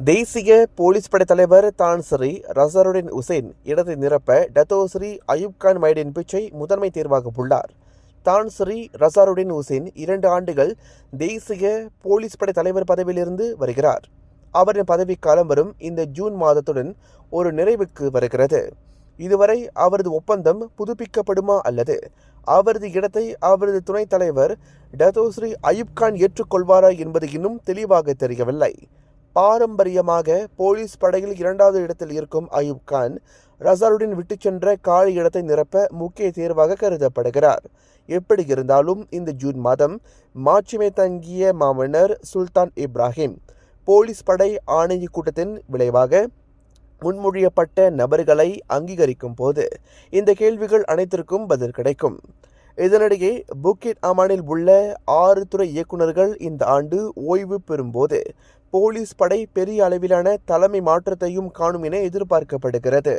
தேசிய போலீஸ் படை தலைவர் தான் ஸ்ரீ ரசாருடின் உசேன் இடத்தை நிரப்ப டத்தோ ஸ்ரீ அயூப் கான் மைடின் பிச்சை முதன்மை தேர்வாக உள்ளார். தான் ஸ்ரீ ரசாருடின் உசேன் 2 ஆண்டுகள் தேசிய போலீஸ் படை தலைவர் பதவியிலிருந்து வருகிறார். அவரின் பதவிக்காலம் வரும் இந்த ஜூன் மாதத்துடன் ஒரு நிறைவுக்கு வருகிறது. இதுவரை அவரது ஒப்பந்தம் புதுப்பிக்கப்படுமா அல்லது அவரது இடத்தை அவரது துணைத் தலைவர் டத்தோ ஸ்ரீ அயூப் கான் ஏற்றுக்கொள்வாரா என்பது இன்னும் தெளிவாக தெரியவில்லை. பாரம்பரியமாக போலீஸ் படையில் 2வது இடத்தில் இருக்கும் அயூப் கான் ரசாருடின் விட்டுச் சென்ற காலி இடத்தை நிரப்ப முக்கிய தேர்வாக கருதப்படுகிறார். எப்படி இருந்தாலும் இந்த ஜூன் மாதம் மாட்சிமை தங்கிய மாமன்னர் சுல்தான் இப்ராஹிம் போலீஸ் படை ஆணைய கூட்டத்தின் விளைவாக முன்மொழியப்பட்ட நபர்களை அங்கீகரிக்கும் போது இந்த கேள்விகள் அனைத்திற்கும் பதில் கிடைக்கும். இதனிடையே புக்கிட் அமானில் உள்ள 6 துறை இயக்குநர்கள் இந்த ஆண்டு ஓய்வு பெறும்போது போலீஸ் படை பெரிய அளவிலான தலைமை மாற்றத்தையும் காணும் என எதிர்பார்க்கப்படுகிறது.